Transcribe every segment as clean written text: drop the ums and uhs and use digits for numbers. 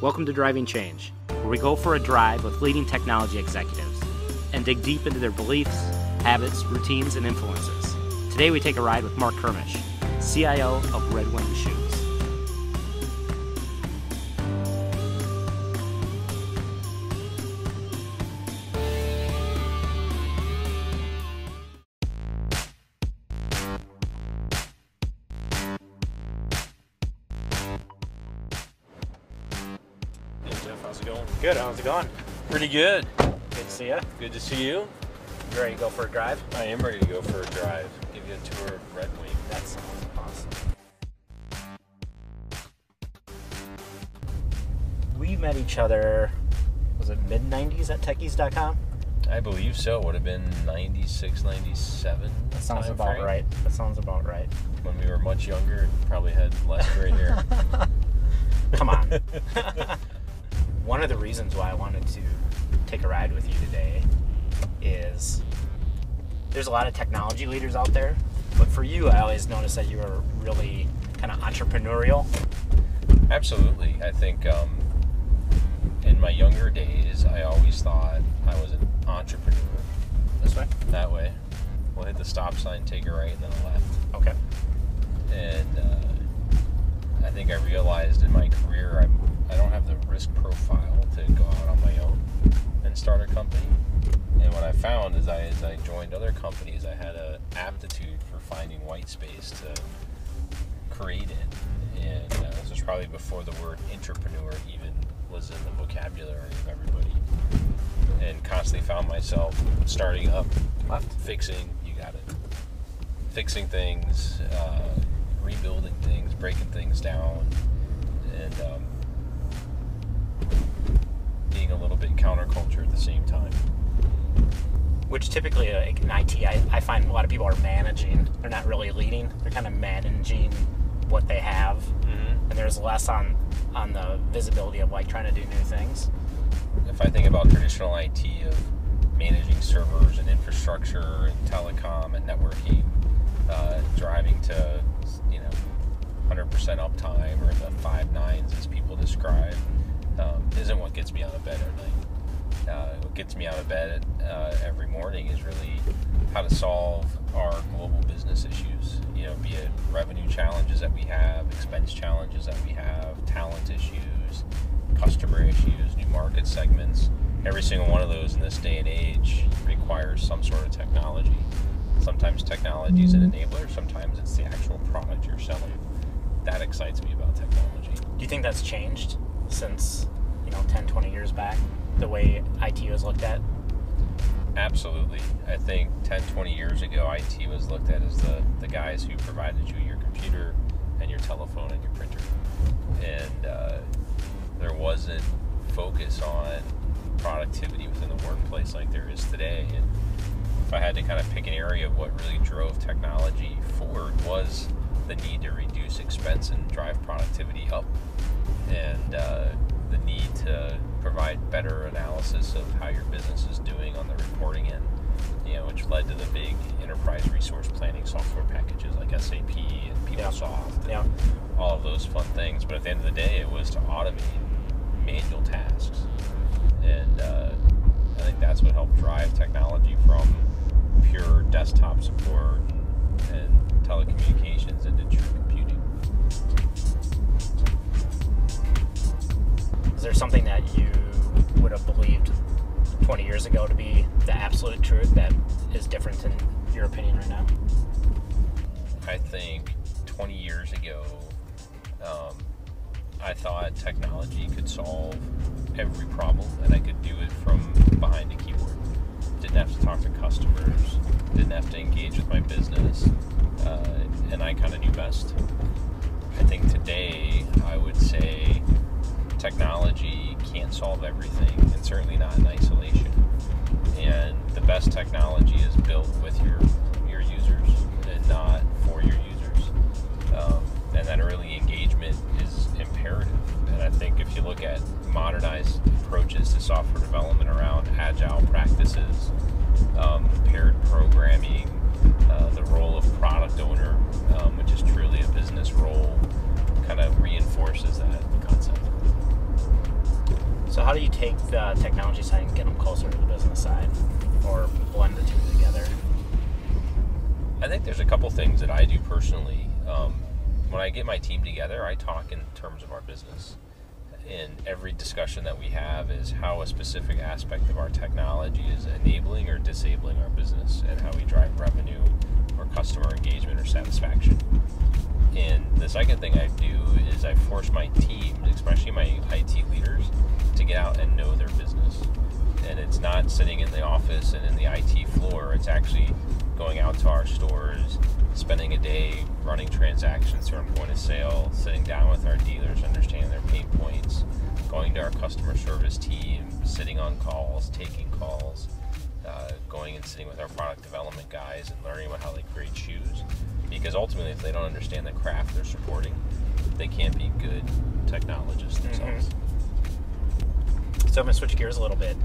Welcome to Driving Change, where we go for a drive with leading technology executives and dig deep into their beliefs, habits, routines, and influences. Today we take a ride with Marc Kermisch, CIO of Redwing Shoes. How's it going? Good, how's it going? Pretty good. Good to see you. Good to see you. You ready to go for a drive? I am ready to go for a drive. Give you a tour of Redwing. That sounds awesome. We met each other, was it mid-90s at techies.com? I believe so. Would have been 96, 97. That sounds about right. That sounds about right. When we were much younger, probably had less gray hair. Come on. One of the reasons why I wanted to take a ride with you today is there's a lot of technology leaders out there, but for you, I always noticed that you were really kind of entrepreneurial. Absolutely. I think in my younger days, I always thought I was an entrepreneur. This way? That way. We'll hit the stop sign, take a right, and then a left. Okay. And I think I realized in my career I don't have the risk profile to go out on my own and start a company. And what I found is as I joined other companies, I had an aptitude for finding white space to create it. And this was probably before the word intrapreneur even was in the vocabulary of everybody. And constantly found myself starting up, fixing things, rebuilding things, breaking things down, and being a little bit counterculture at the same time. Which typically in IT, I find a lot of people are managing. They're not really leading. They're kind of managing what they have. Mm-hmm. And there's less on the visibility of like trying to do new things. If I think about traditional IT of managing servers and infrastructure and telecom and networking, driving to 100% uptime or the 5 nines as people describe, isn't what gets me out of bed at night. What gets me out of bed every morning is really how to solve our global business issues. Be it revenue challenges that we have, expense challenges that we have, talent issues, customer issues, new market segments. Every single one of those in this day and age requires some sort of technology. Sometimes technology is an enabler, sometimes it's the actual product you're selling. That excites me about technology. Do you think that's changed since 10, 20 years back, the way IT was looked at? Absolutely. I think 10, 20 years ago, IT was looked at as the guys who provided you your computer and your telephone and your printer. And there wasn't focus on productivity within the workplace like there is today. And if I had to kind of pick an area of what really drove technology forward was the need to reduce expense and drive productivity up, and the need to provide better analysis of how your business is doing on the reporting end, which led to the big enterprise resource planning software packages like SAP and PeopleSoft and all of those fun things. But at the end of the day, it was to automate manual tasks. And I think that's what helped drive technology from pure desktop support and telecommunications into true computing. Is there something that you would have believed 20 years ago to be the absolute truth that is different in your opinion right now? I think 20 years ago, I thought technology could solve every problem and I could do it from behind a keyboard. Didn't have to talk to customers, didn't have to engage with my business, and I kind of knew best. I think today I would say technology can't solve everything, and certainly not in isolation. And the best technology is built with your users and not for your users. And that early engagement is imperative. And I think if you look at modernized approaches to software development around agile practices, paired programming, the role of product owner, which is truly a business role, kind of reinforces that concept. technology side and get them closer to the business side, or blend the two together? I think there's a couple things that I do personally. When I get my team together, I talk in terms of our business. And every discussion that we have is how a specific aspect of our technology is enabling or disabling our business, and how we drive revenue or customer engagement or satisfaction. And the second thing I do is I force my team, especially my IT leaders, to get out and know their business. And it's not sitting in the office and in the IT floor. It's actually going out to our stores, spending a day running transactions through our point of sale, sitting down with our dealers, understanding their pain points, going to our customer service team, sitting on calls, taking calls, going and sitting with our product development guys and learning about how they create shoes. Because ultimately, if they don't understand the craft they're supporting, they can't be good technologists themselves. So I'm going to switch gears a little bit.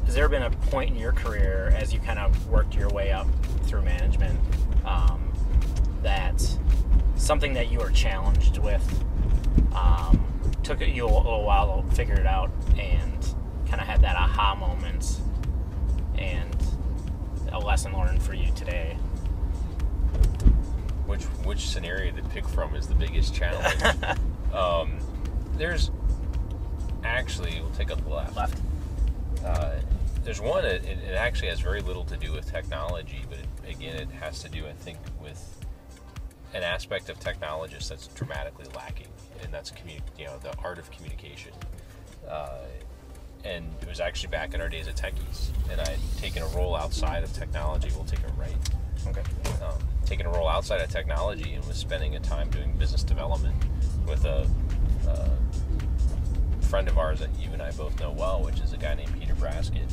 Has there been a point in your career, as you kind of worked your way up through management, that something that you were challenged with took you a little while to figure it out, and kind of had that aha moment and a lesson learned for you today? Which scenario to pick from is the biggest challenge? There's actually, we'll take a left. There's one, it actually has very little to do with technology, but it has to do, I think, with an aspect of technologists that's dramatically lacking, and that's the art of communication. And it was actually back in our days at Techies, and I had taken a role outside of technology. We'll take it right. Okay. Taking a role outside of technology, and was spending a time doing business development with a friend of ours that you and I both know well, which is a guy named Peter Braskett.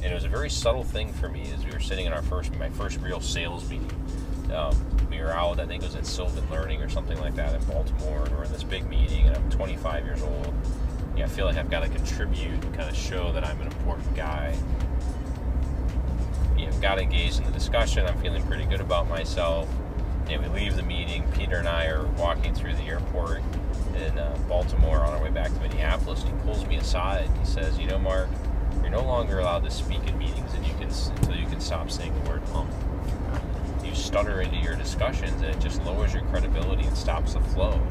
And it was a very subtle thing for me as we were sitting in my first real sales meeting. We were out, I think it was at Sylvan Learning or something like that in Baltimore, and we're in this big meeting, and I'm 25 years old. I feel like I've got to contribute and kind of show that I'm an important guy. Got engaged in the discussion. I'm feeling pretty good about myself. We leave the meeting. Peter and I are walking through the airport in Baltimore on our way back to Minneapolis, and he pulls me aside. He says, Mark, you're no longer allowed to speak in meetings until you can stop saying the word You stutter into your discussions, and it just lowers your credibility and stops the flow.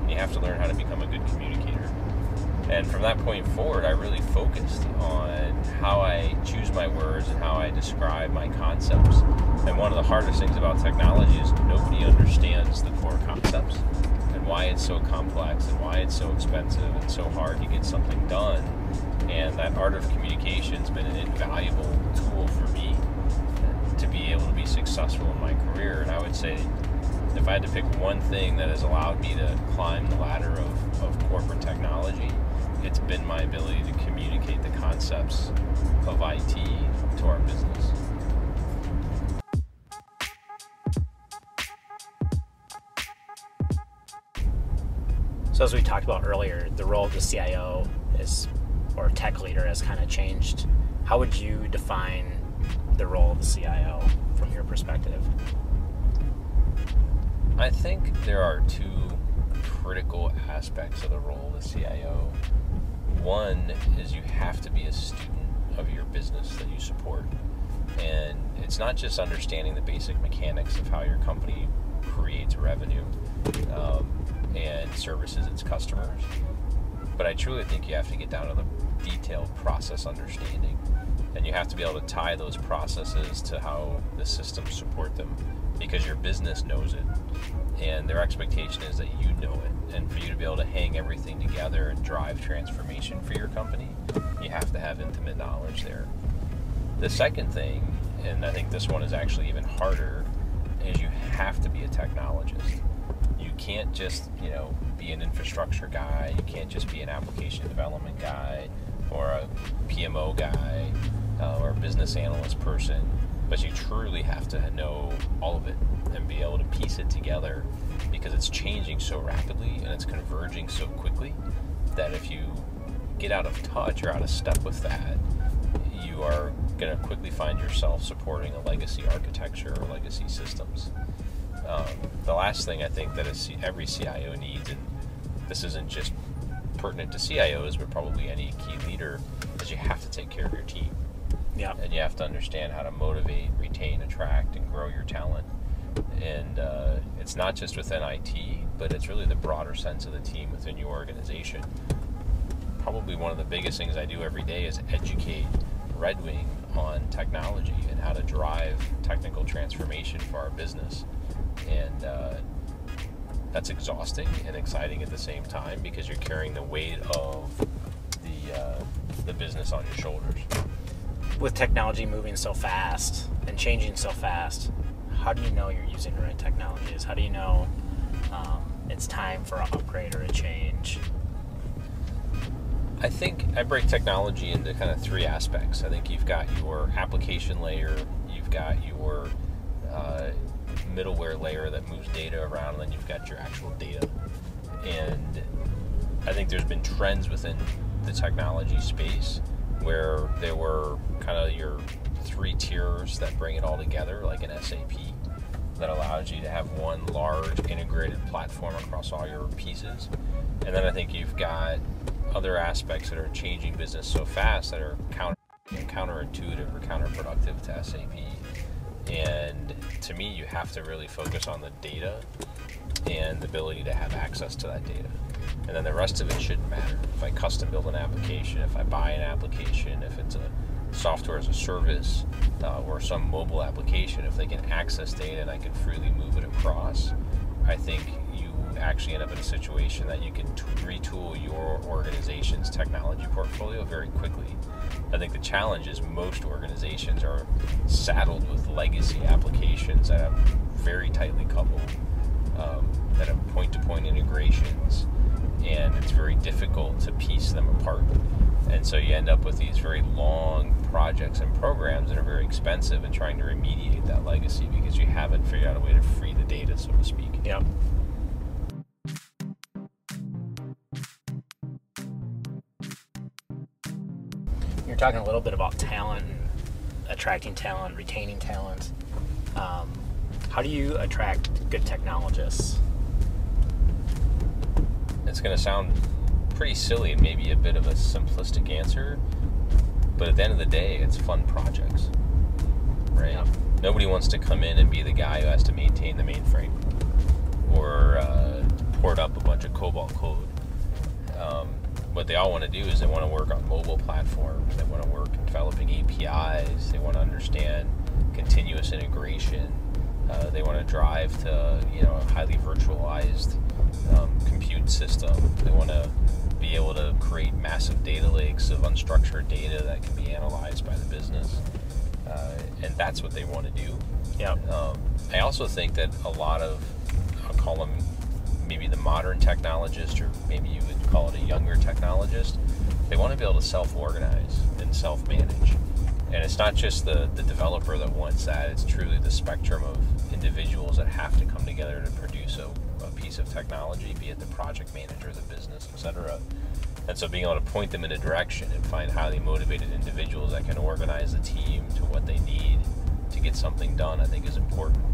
And you have to learn how to become a good communicator. And from that point forward, I really focused on how I choose my words and how I describe my concepts. And one of the hardest things about technology is nobody understands the core concepts and why it's so complex and why it's so expensive and so hard to get something done. And that art of communication has been an invaluable tool for me to be able to be successful in my career. And I would say, if I had to pick one thing that has allowed me to climb the ladder of corporate technology, it's been my ability to communicate the concepts of IT to our business. So as we talked about earlier, the role of the CIO or tech leader has kind of changed. How would you define the role of the CIO from your perspective? I think there are two critical aspects of the role of the CIO. One is you have to be a student of your business that you support. And it's not just understanding the basic mechanics of how your company creates revenue and services its customers, but I truly think you have to get down to the detailed process understanding. And you have to be able to tie those processes to how the systems support them, because your business knows it, and their expectation is that you know it. And for you to be able to hang everything together and drive transformation for your company, you have to have intimate knowledge there. The second thing, and I think this one is actually even harder, is you have to be a technologist. You can't just, be an infrastructure guy. You can't just be an application development guy or a PMO guy or a business analyst person, but you truly have to know all of it and be able to piece it together, because it's changing so rapidly and it's converging so quickly that if you get out of touch or out of step with that, you are going to quickly find yourself supporting a legacy architecture or legacy systems. The last thing I think that every CIO needs, and this isn't just pertinent to CIOs, but probably any key leader, is you have to take care of your team. Yeah. And you have to understand how to motivate, retain, attract, and grow your talent. And it's not just within IT, but it's really the broader sense of the team within your organization. Probably one of the biggest things I do every day is educate Redwing on technology and how to drive technical transformation for our business. And that's exhausting and exciting at the same time, because you're carrying the weight of the business on your shoulders. With technology moving so fast and changing so fast, how do you know you're using the right technologies? How do you know it's time for an upgrade or a change? I think I break technology into kind of three aspects. I think you've got your application layer, you've got your middleware layer that moves data around, and then you've got your actual data. And I think there's been trends within the technology space where there were kind of your three tiers that bring it all together, like an SAP, that allows you to have one large integrated platform across all your pieces. And then I think you've got other aspects that are changing business so fast that are counterintuitive or counterproductive to SAP. And to me, you have to really focus on the data and the ability to have access to that data. And then the rest of it shouldn't matter. If I custom build an application, if I buy an application, if it's a software as a service or some mobile application, if they can access data and I can freely move it across, I think you actually end up in a situation that you can retool your organization's technology portfolio very quickly. I think the challenge is most organizations are saddled with legacy applications that are very tightly coupled, that have point-to-point integrations, and it's very difficult to piece them apart. And so you end up with these very long projects and programs that are very expensive and trying to remediate that legacy because you haven't figured out a way to free the data, so to speak. Yep. You're talking a little bit about talent, attracting talent, retaining talent. How do you attract good technologists? It's going to sound pretty silly and maybe a bit of a simplistic answer, but at the end of the day, it's fun projects, right? Yep. Nobody wants to come in and be the guy who has to maintain the mainframe or port up a bunch of COBOL code. What they all want to do is they want to work on mobile platforms, they want to work in developing APIs, they want to understand continuous integration, they want to drive to a highly virtualized compute system. They want to be able to create massive data lakes of unstructured data that can be analyzed by the business, and that's what they want to do. Yep. I also think that a lot of, I'll call them maybe the modern technologist, or maybe you would call it a younger technologist, they want to be able to self-organize and self-manage. And it's not just the developer that wants that, it's truly the spectrum of individuals that have to come together to produce a piece of technology, be it the project manager, the business, etc. And so being able to point them in a direction and find highly motivated individuals that can organize the team to what they need to get something done, I think is important,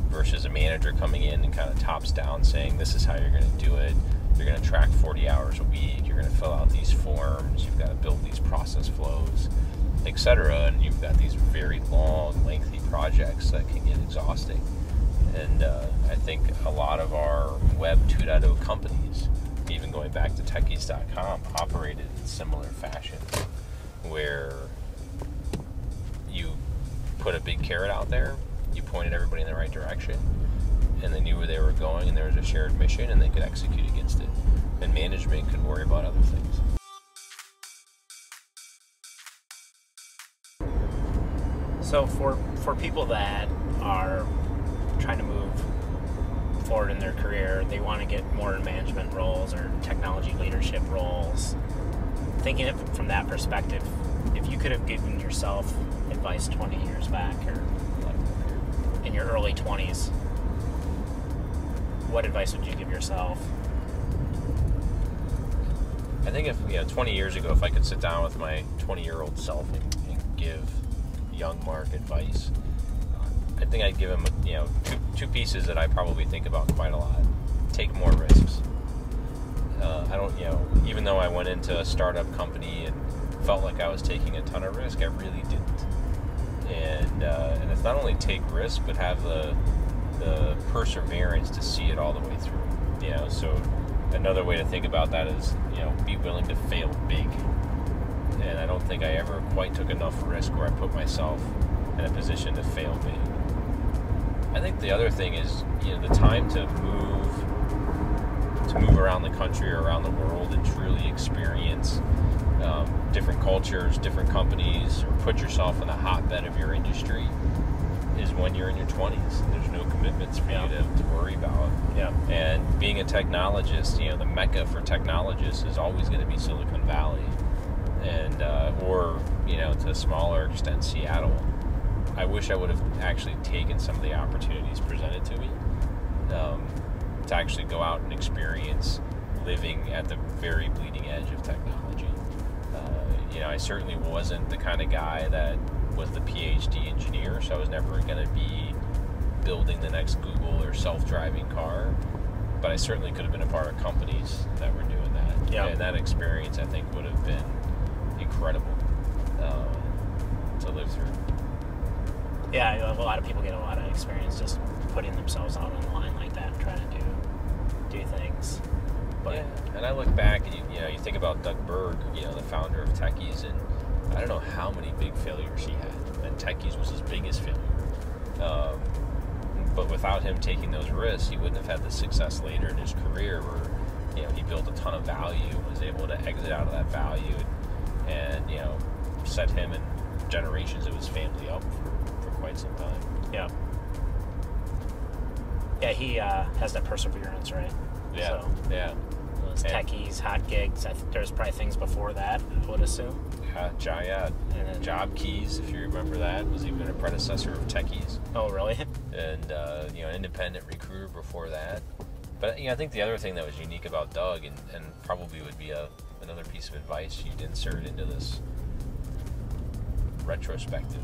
versus a manager coming in and kind of tops down saying, this is how you're going to do it, you're going to track 40 hours a week, you're going to fill out these forms, you've got to build these process flows, etc. And you've got these very long, lengthy projects that can get exhausting. And I think a lot of our Web 2.0 companies, even going back to techies.com, operated in similar fashion, where you put a big carrot out there, you pointed everybody in the right direction, and they knew where they were going, and there was a shared mission, and they could execute against it. And management could worry about other things. So for people that are trying to move forward in their career, they want to get more in management roles or technology leadership roles, thinking of it from that perspective, if you could have given yourself advice 20 years back or in your early 20s, what advice would you give yourself? I think if 20 years ago, if I could sit down with my 20-year-old self and give young Mark advice, I think I'd give him two pieces that I probably think about quite a lot. Take more risks. I don't, even though I went into a startup company and felt like I was taking a ton of risk, I really didn't. And it's not only take risk, but have the perseverance to see it all the way through. So another way to think about that is, be willing to fail big. And I don't think I ever quite took enough risk where I put myself in a position to fail big. I think the other thing is, the time to move around the country or around the world and truly experience different cultures, different companies, or put yourself in the hotbed of your industry is when you're in your 20s. There's no commitments for you to worry about. Yeah. And being a technologist, the mecca for technologists is always going to be Silicon Valley, and or to a smaller extent Seattle. I wish I would have actually taken some of the opportunities presented to me to actually go out and experience living at the very bleeding edge of technology. I certainly wasn't the kind of guy that was the PhD engineer, so I was never going to be building the next Google or self-driving car, but I certainly could have been a part of companies that were doing that. Yeah. And that experience, I think, would have been incredible to live through. Yeah, a lot of people get a lot of experience just putting themselves out on the line like that, trying to do things. But yeah, and I look back and you think about Doug Berg, the founder of Techies, and I don't know how many big failures he had, and Techies was his biggest failure. But without him taking those risks, he wouldn't have had the success later in his career where, he built a ton of value, was able to exit out of that value, and set him and generations of his family up for quite some time. Yeah. Yeah, he has that perseverance, right? Yeah. So, yeah. Those techies, hot gigs. I think there's probably things before that, I would assume. Yeah. And then Job Keys, if you remember that, was even a predecessor of Techies. Oh, really? And an independent recruiter before that. But I think the other thing that was unique about Doug, and probably would be another piece of advice you'd insert into this retrospective,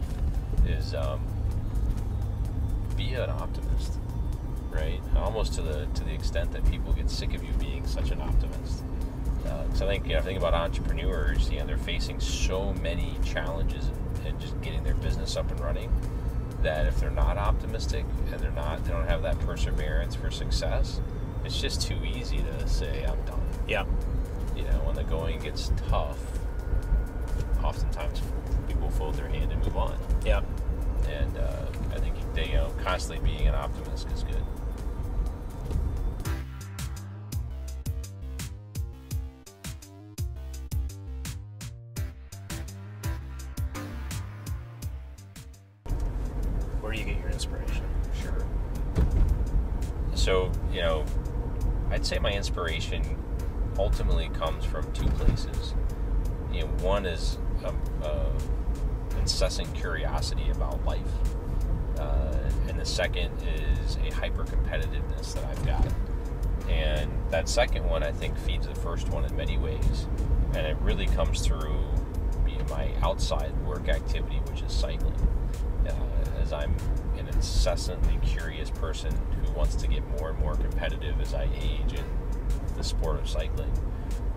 is be an optimist, right? Almost to the extent that people get sick of you being such an optimist. So I think about entrepreneurs, they're facing so many challenges and just getting their business up and running, that if they're not optimistic and they don't have that perseverance for success, it's just too easy to say, I'm done. Yeah. When the going gets tough, oftentimes people fold their hand and move on. Yeah. And I think constantly being an optimist is good. Where do you get your inspiration? Sure. So, I'd say my inspiration ultimately comes from two places. One is incessant curiosity about life, and the second is a hyper-competitiveness that I've got. And that second one, I think, feeds the first one in many ways, and it really comes through my outside work activity, which is cycling. As I'm an incessantly curious person who wants to get more and more competitive as I age in the sport of cycling.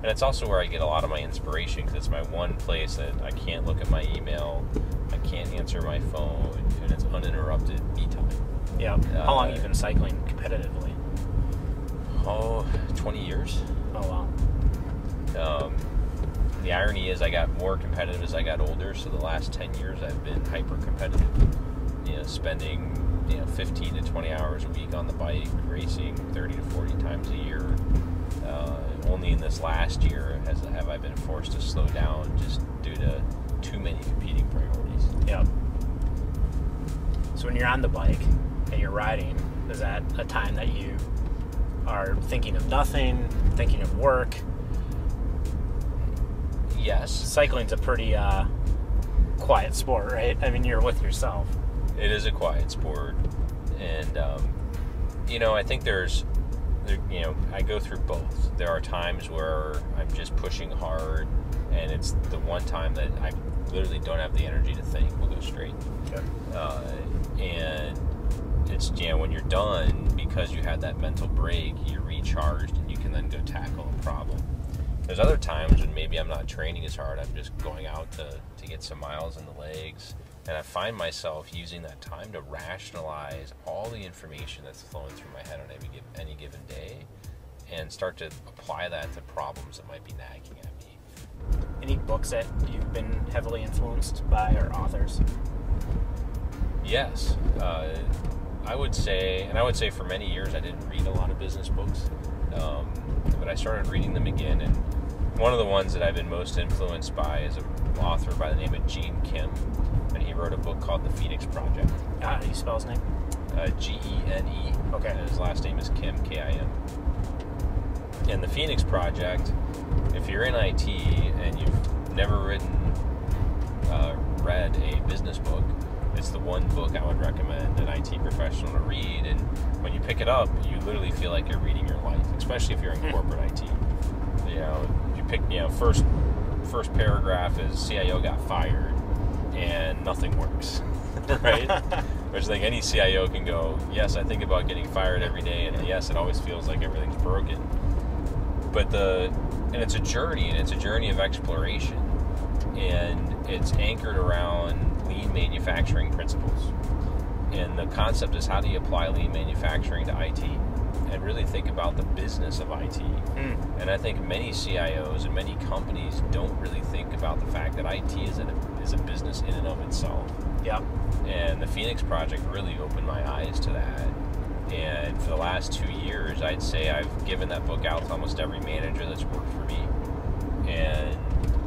And it's also where I get a lot of my inspiration, because it's my one place that I can't look at my email, I can't answer my phone, and it's uninterrupted me time. Yeah. How long have you been cycling competitively? 20 years. Oh, wow. The irony is I got more competitive as I got older, so the last 10 years I've been hyper-competitive. Spending 15 to 20 hours a week on the bike, racing 30 to 40 times a year. Only in this last year have I been forced to slow down just due to too many competing priorities. Yeah. So when you're on the bike and you're riding, is that a time that you are thinking of nothing, thinking of work? Yes. Cycling's a pretty quiet sport, right? I mean, you're with yourself. It is a quiet sport, and I think I go through both. There are times where I'm just pushing hard, and it's the one time that I literally don't have the energy to think. We'll go straight. Okay. And it's when you're done, because you had that mental break, you're recharged and you and then go tackle a problem. There's other times when maybe I'm not training as hard, I'm just going out to get some miles in the legs, and I find myself using that time to rationalize all the information that's flowing through my head on any given day, and start to apply that to problems that might be nagging at me. Any books that you've been heavily influenced by, or authors? Yes. I would say for many years I didn't read a lot of business books, but I started reading them again, and one of the ones that I've been most influenced by is an author by the name of Gene Kim, and he wrote a book called The Phoenix Project. How do you spell his name? Gene. Okay. And his last name is Kim, Kim. And The Phoenix Project, if you're in IT and you've never read a business book, it's the one book I would recommend an IT professional to read. And when you pick it up, you literally feel like you're reading your life, especially if you're in corporate IT. You pick, first paragraph is CIO got fired and nothing works, right? Which like any CIO can go, yes, I think about getting fired every day, and yes, it always feels like everything's broken. But it's a journey, and it's a journey of exploration, and it's anchored around lean manufacturing principles. And the concept is, how do you apply lean manufacturing to IT and really think about the business of IT? And I think many CIOs and many companies don't really think about the fact that IT is a business in and of itself. Yep. And the Phoenix Project really opened my eyes to that. And for the last 2 years, I'd say I've given that book out to almost every manager that's worked for me. And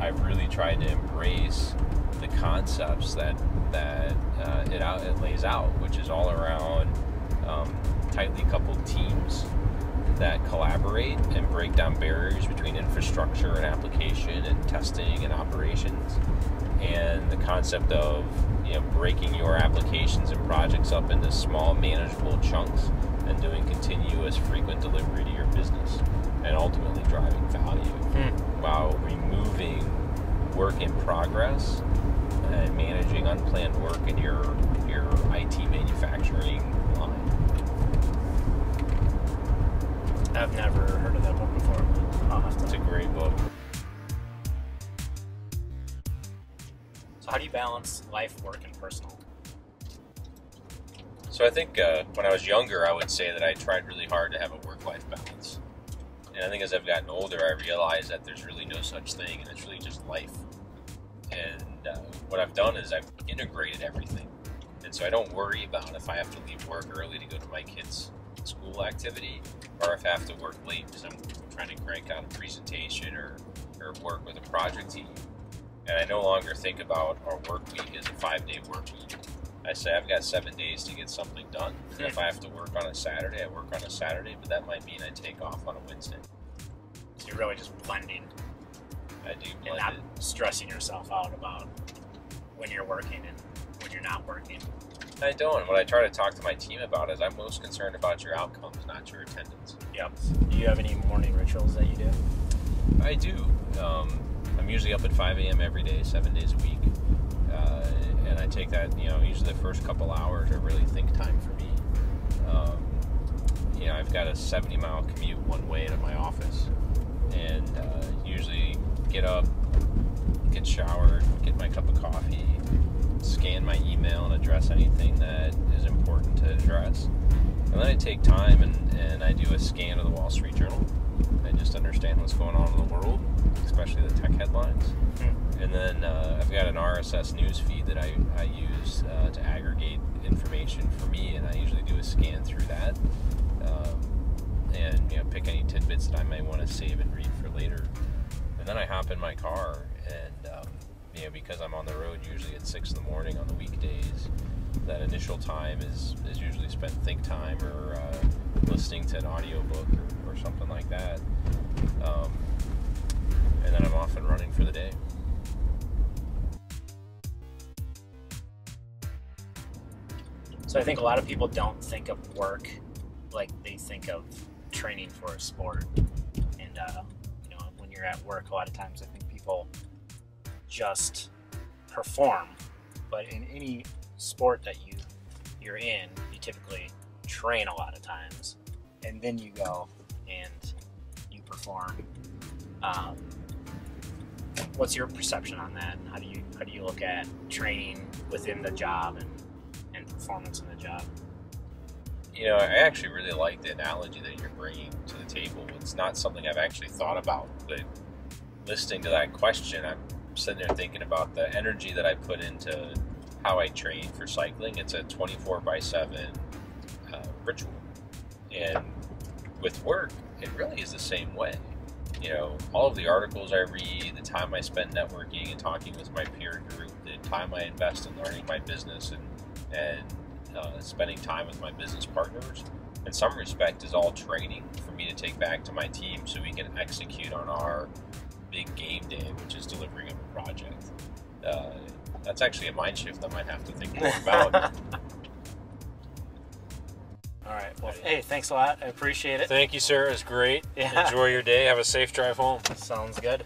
I've really tried to embrace the concepts that it lays out, which is all around tightly coupled teams that collaborate and break down barriers between infrastructure and application and testing and operations, and the concept of breaking your applications and projects up into small manageable chunks and doing continuous frequent delivery to your business, and ultimately driving value while removing work in progress and managing unplanned work in your IT manufacturing line. I've never heard of that book before. It's a great book. So how do you balance life, work, and personal? So I think when I was younger, I would say that I tried really hard to have a work-life balance. And I think as I've gotten older, I realized that there's really no such thing, and it's really just life. And what I've done is I've integrated everything. And so I don't worry about if I have to leave work early to go to my kids' school activity, or if I have to work late because I'm trying to crank out a presentation or work with a project team. And I no longer think about our work week as a 5-day work week. I say I've got 7 days to get something done. And if I have to work on a Saturday, I work on a Saturday, but that might mean I take off on a Wednesday. So you're really just blending. I do blend And not it. stressing yourself out about when you're working and when you're not working. I don't. And what I try to talk to my team about is I'm most concerned about your outcomes, not your attendance. Yep. Do you have any morning rituals that you do? I do. I'm usually up at 5 a.m. every day, 7 days a week. And I take that, usually the first couple hours are really think time for me. I've got a 70-mile commute one way to my office. And usually get up, get showered, get my cup of coffee, scan my email and address anything that is important to address. And then I take time and I do a scan of the Wall Street Journal. I just understand what's going on in the world, especially the tech headlines. And then I've got an RSS news feed that I use to aggregate information for me, and I usually do a scan through that and pick any tidbits that I may want to save and read for later. And then I hop in my car and because I'm on the road usually at 6 in the morning on the weekdays, that initial time is usually spent think time or listening to an audiobook or something like that. And then I'm off and running for the day. So I think a lot of people don't think of work like they think of training for a sport. And, when you're at work, a lot of times I think people just perform. But in any sport that you're in, you typically train a lot of times. And then you go and perform. What's your perception on that? How do you look at training within the job and performance in the job? You know, I actually really like the analogy that you're bringing to the table. It's not something I've actually thought about, but listening to that question, I'm sitting there thinking about the energy that I put into how I train for cycling. It's a 24/7 ritual. And with work, it really is the same way. You know, all of the articles I read, the time I spend networking and talking with my peer group, the time I invest in learning my business and spending time with my business partners, in some respect, is all training for me to take back to my team so we can execute on our big game day, which is delivering a project. That's actually a mind shift I might have to think more about. All right. Well, hey, thanks a lot. I appreciate it. Thank you, sir. It was great. Yeah. Enjoy your day. Have a safe drive home. Sounds good.